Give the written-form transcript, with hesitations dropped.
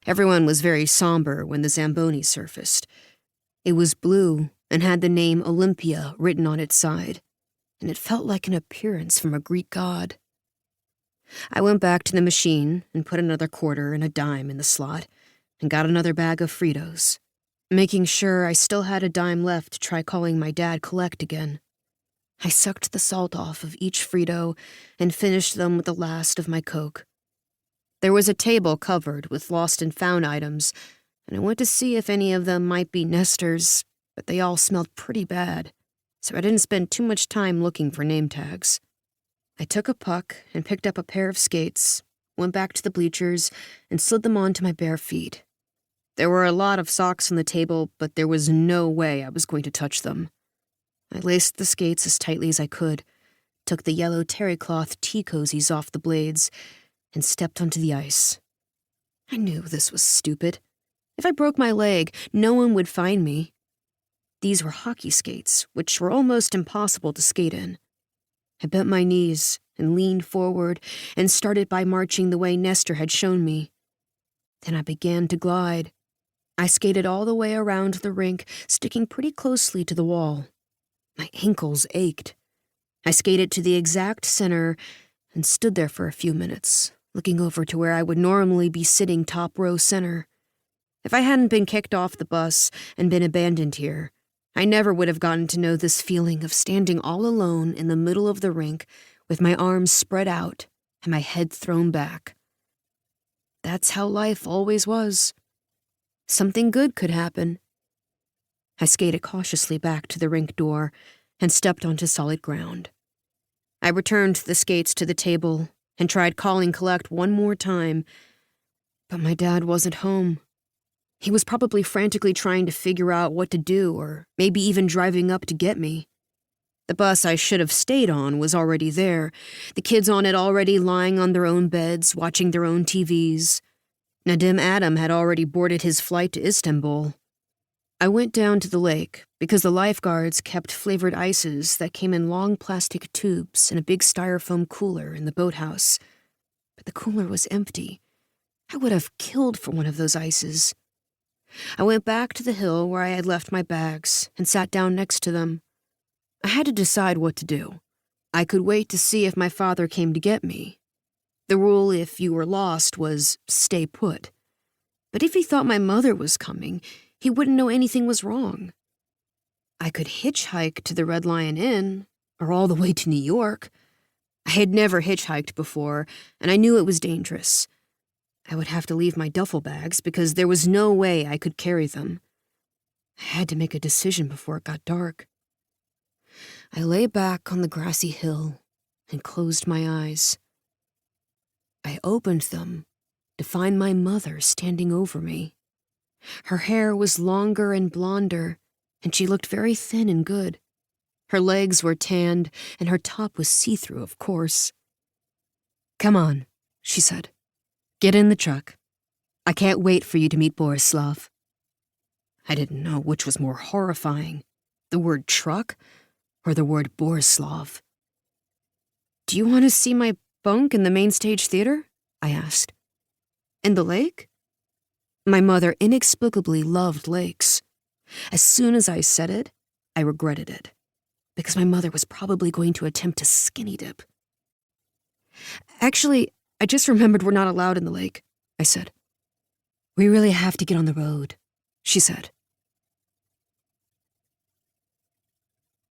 Everyone was very somber when the Zamboni surfaced. It was blue and had the name Olympia written on its side, and it felt like an appearance from a Greek god. I went back to the machine and put another quarter and a dime in the slot and got another bag of Fritos, making sure I still had a dime left to try calling my dad collect again. I sucked the salt off of each Frito and finished them with the last of my Coke. There was a table covered with lost and found items, and I went to see if any of them might be nesters, but they all smelled pretty bad, so I didn't spend too much time looking for name tags. I took a puck and picked up a pair of skates, went back to the bleachers, and slid them onto my bare feet. There were a lot of socks on the table, but there was no way I was going to touch them. I laced the skates as tightly as I could, took the yellow terry cloth tea cozies off the blades, and stepped onto the ice. I knew this was stupid. If I broke my leg, no one would find me. These were hockey skates, which were almost impossible to skate in. I bent my knees and leaned forward and started by marching the way Nestor had shown me. Then I began to glide. I skated all the way around the rink, sticking pretty closely to the wall. My ankles ached. I skated to the exact center and stood there for a few minutes, looking over to where I would normally be sitting top row center. If I hadn't been kicked off the bus and been abandoned here, I never would have gotten to know this feeling of standing all alone in the middle of the rink with my arms spread out and my head thrown back. That's how life always was. Something good could happen. I skated cautiously back to the rink door and stepped onto solid ground. I returned the skates to the table and tried calling collect one more time, but my dad wasn't home. He was probably frantically trying to figure out what to do, or maybe even driving up to get me. The bus I should have stayed on was already there, the kids on it already lying on their own beds, watching their own TVs. Nadim Adam had already boarded his flight to Istanbul. I went down to the lake because the lifeguards kept flavored ices that came in long plastic tubes in a big styrofoam cooler in the boathouse. But the cooler was empty. I would have killed for one of those ices. I went back to the hill where I had left my bags and sat down next to them. I had to decide what to do. I could wait to see if my father came to get me. The rule if you were lost was stay put. But if he thought my mother was coming, he wouldn't know anything was wrong. I could hitchhike to the Red Lion Inn, or all the way to New York. I had never hitchhiked before, and I knew it was dangerous. I would have to leave my duffel bags because there was no way I could carry them. I had to make a decision before it got dark. I lay back on the grassy hill and closed my eyes. I opened them to find my mother standing over me. Her hair was longer and blonder, and she looked very thin and good. Her legs were tanned, and her top was see-through, of course. "Come on," she said. "Get in the truck. I can't wait for you to meet Borislav." I didn't know which was more horrifying, the word truck or the word Borislav. "Do you want to see my bunk in the main stage theater?" I asked. "In the lake?" My mother inexplicably loved lakes. As soon as I said it, I regretted it, because my mother was probably going to attempt to skinny dip. "Actually, I just remembered we're not allowed in the lake," I said. "We really have to get on the road," she said.